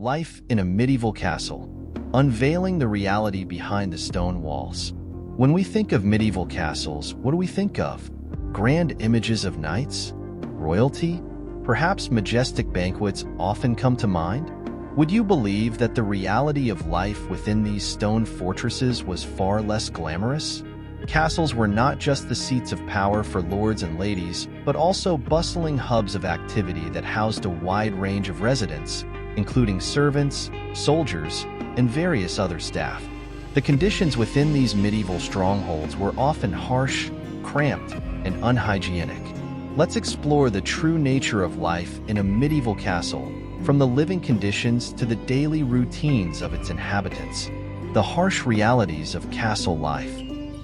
Life in a medieval castle, unveiling the reality behind the stone walls. When we think of medieval castles, what do we think of? Grand images of knights? Royalty? Perhaps majestic banquets often come to mind? Would you believe that the reality of life within these stone fortresses was far less glamorous? Castles were not just the seats of power for lords and ladies, but also bustling hubs of activity that housed a wide range of residents, including servants, soldiers, and various other staff. The conditions within these medieval strongholds were often harsh, cramped, and unhygienic. Let's explore the true nature of life in a medieval castle, from the living conditions to the daily routines of its inhabitants. The harsh realities of castle life: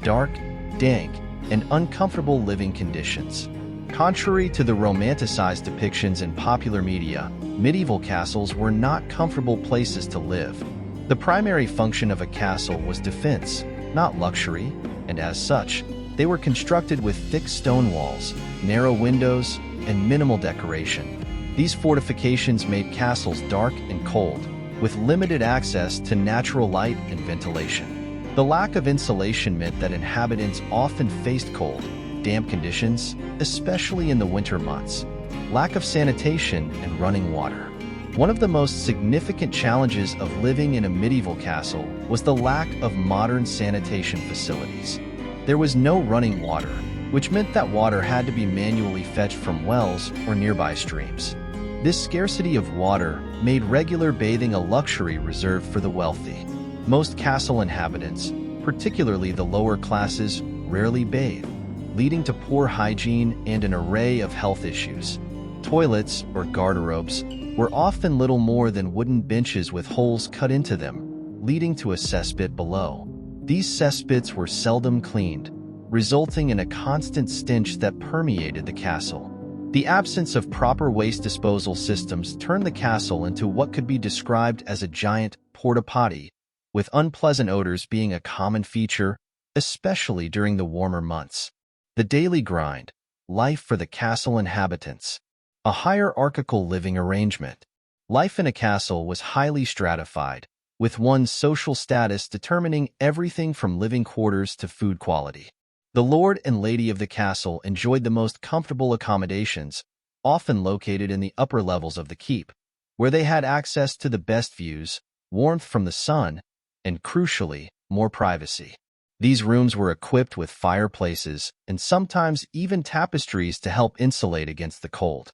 dark, dank, and uncomfortable living conditions. Contrary to the romanticized depictions in popular media, medieval castles were not comfortable places to live. The primary function of a castle was defense, not luxury, and as such, they were constructed with thick stone walls, narrow windows, and minimal decoration. These fortifications made castles dark and cold, with limited access to natural light and ventilation. The lack of insulation meant that inhabitants often faced cold, damp conditions, especially in the winter months. Lack of sanitation and running water. One of the most significant challenges of living in a medieval castle was the lack of modern sanitation facilities. There was no running water, which meant that water had to be manually fetched from wells or nearby streams. This scarcity of water made regular bathing a luxury reserved for the wealthy. Most castle inhabitants, particularly the lower classes, rarely bathed, leading to poor hygiene and an array of health issues. Toilets, or garderobes, were often little more than wooden benches with holes cut into them, leading to a cesspit below. These cesspits were seldom cleaned, resulting in a constant stench that permeated the castle. The absence of proper waste disposal systems turned the castle into what could be described as a giant porta potty, with unpleasant odors being a common feature, especially during the warmer months. The daily grind, life for the castle inhabitants. A hierarchical living arrangement. Life in a castle was highly stratified, with one's social status determining everything from living quarters to food quality. The lord and lady of the castle enjoyed the most comfortable accommodations, often located in the upper levels of the keep, where they had access to the best views, warmth from the sun, and crucially, more privacy. These rooms were equipped with fireplaces and sometimes even tapestries to help insulate against the cold.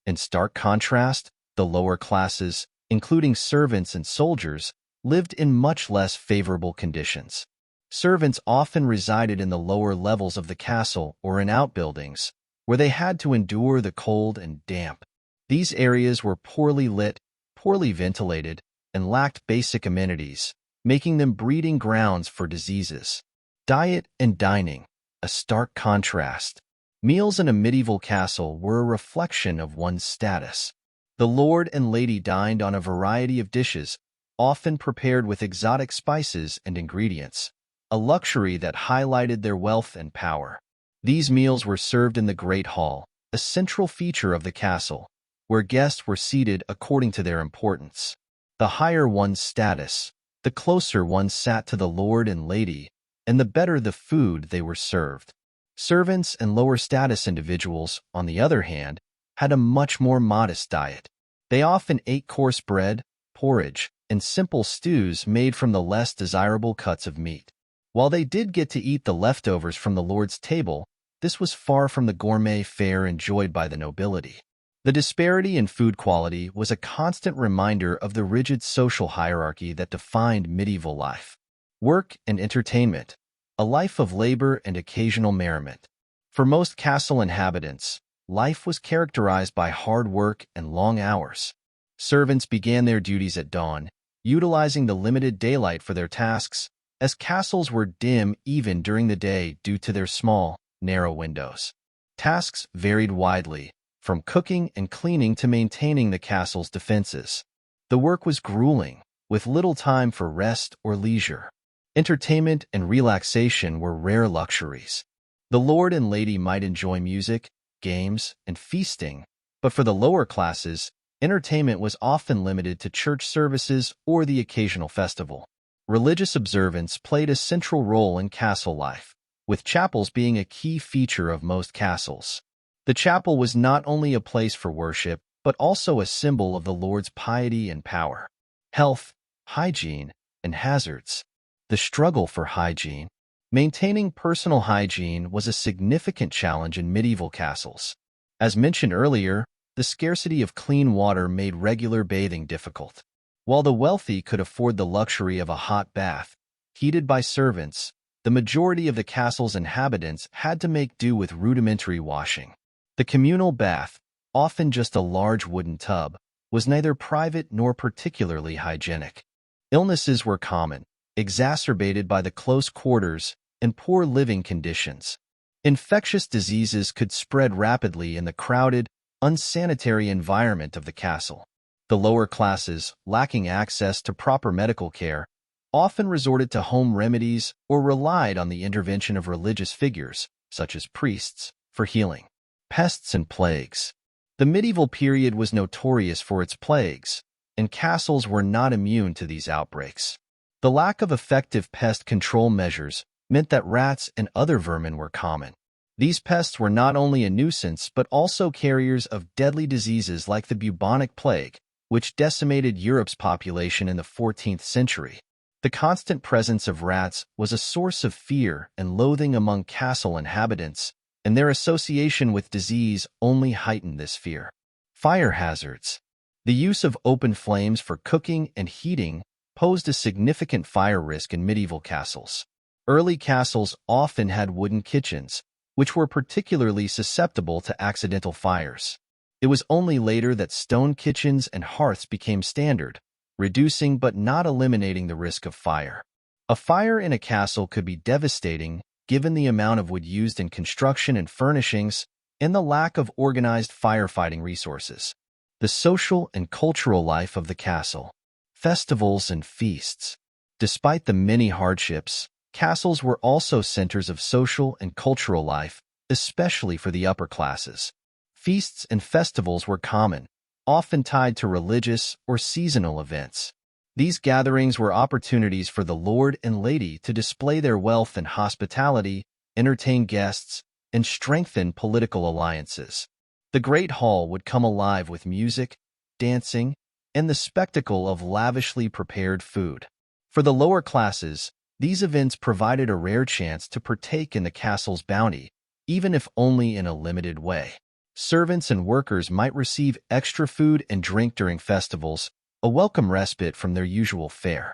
In stark contrast, the lower classes, including servants and soldiers, lived in much less favorable conditions. Servants often resided in the lower levels of the castle or in outbuildings, where they had to endure the cold and damp. These areas were poorly lit, poorly ventilated, and lacked basic amenities, making them breeding grounds for diseases. Diet and dining, a stark contrast. Meals in a medieval castle were a reflection of one's status. The lord and lady dined on a variety of dishes, often prepared with exotic spices and ingredients, a luxury that highlighted their wealth and power. These meals were served in the Great Hall, a central feature of the castle, where guests were seated according to their importance. The higher one's status, the closer one sat to the lord and lady, and the better the food they were served. Servants and lower status individuals, on the other hand, had a much more modest diet. They often ate coarse bread, porridge, and simple stews made from the less desirable cuts of meat. While they did get to eat the leftovers from the lord's table, this was far from the gourmet fare enjoyed by the nobility. The disparity in food quality was a constant reminder of the rigid social hierarchy that defined medieval life. Work and entertainment, a life of labor and occasional merriment. For most castle inhabitants, life was characterized by hard work and long hours. Servants began their duties at dawn, utilizing the limited daylight for their tasks, as castles were dim even during the day due to their small, narrow windows. Tasks varied widely, from cooking and cleaning to maintaining the castle's defenses. The work was grueling, with little time for rest or leisure. Entertainment and relaxation were rare luxuries. The lord and lady might enjoy music, games, and feasting, but for the lower classes, Entertainment was often limited to church services or the occasional festival. Religious observance played a central role in castle life, with chapels being a key feature of most castles. The chapel was not only a place for worship, but also a symbol of the Lord's piety and power. Health, hygiene, and hazards. The struggle for hygiene. Maintaining personal hygiene was a significant challenge in medieval castles. As mentioned earlier, the scarcity of clean water made regular bathing difficult. While the wealthy could afford the luxury of a hot bath, heated by servants, the majority of the castle's inhabitants had to make do with rudimentary washing. The communal bath, often just a large wooden tub, was neither private nor particularly hygienic. Illnesses were common, exacerbated by the close quarters and poor living conditions. Infectious diseases could spread rapidly in the crowded, unsanitary environment of the castle. The lower classes, lacking access to proper medical care, often resorted to home remedies or relied on the intervention of religious figures, such as priests, for healing. Pests and plagues. The medieval period was notorious for its plagues, and castles were not immune to these outbreaks. The lack of effective pest control measures meant that rats and other vermin were common. These pests were not only a nuisance but also carriers of deadly diseases like the bubonic plague, which decimated Europe's population in the 14th century. The constant presence of rats was a source of fear and loathing among castle inhabitants, and their association with disease only heightened this fear. Fire hazards. The use of open flames for cooking and heating posed a significant fire risk in medieval castles. Early castles often had wooden kitchens, which were particularly susceptible to accidental fires. It was only later that stone kitchens and hearths became standard, reducing but not eliminating the risk of fire. A fire in a castle could be devastating given the amount of wood used in construction and furnishings and the lack of organized firefighting resources. The social and cultural life of the castle. Festivals and feasts. Despite the many hardships, castles were also centers of social and cultural life, especially for the upper classes. Feasts and festivals were common, often tied to religious or seasonal events. These gatherings were opportunities for the lord and lady to display their wealth and hospitality, entertain guests, and strengthen political alliances. The Great Hall would come alive with music, dancing, and the spectacle of lavishly prepared food. For the lower classes, these events provided a rare chance to partake in the castle's bounty, even if only in a limited way. Servants and workers might receive extra food and drink during festivals, a welcome respite from their usual fare.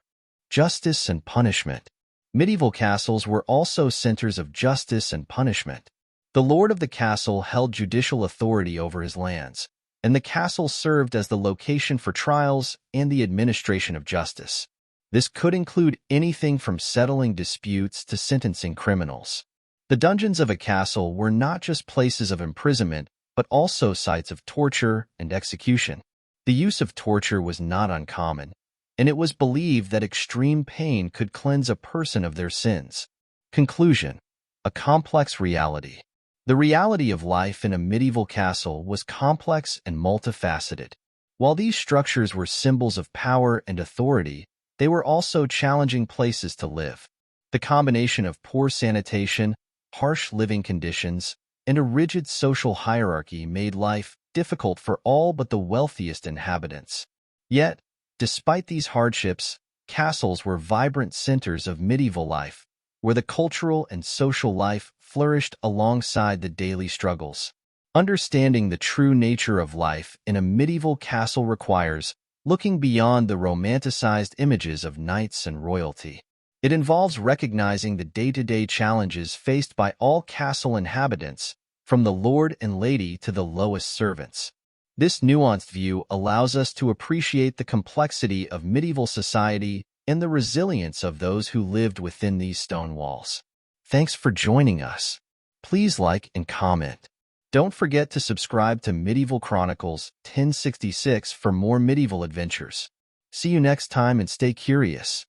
Justice and punishment. Medieval castles were also centers of justice and punishment. The lord of the castle held judicial authority over his lands, and the castle served as the location for trials and the administration of justice. This could include anything from settling disputes to sentencing criminals. The dungeons of a castle were not just places of imprisonment, but also sites of torture and execution. The use of torture was not uncommon, and it was believed that extreme pain could cleanse a person of their sins. Conclusion: a complex reality. The reality of life in a medieval castle was complex and multifaceted. While these structures were symbols of power and authority, they were also challenging places to live. The combination of poor sanitation, harsh living conditions, and a rigid social hierarchy made life difficult for all but the wealthiest inhabitants. Yet, despite these hardships, castles were vibrant centers of medieval life, where the cultural and social life flourished alongside the daily struggles. Understanding the true nature of life in a medieval castle requires looking beyond the romanticized images of knights and royalty. It involves recognizing the day-to-day challenges faced by all castle inhabitants, from the lord and lady to the lowest servants. This nuanced view allows us to appreciate the complexity of medieval society and the resilience of those who lived within these stone walls. Thanks for joining us. Please like and comment. Don't forget to subscribe to Medieval Chronicles 1066 for more medieval adventures. See you next time and stay curious.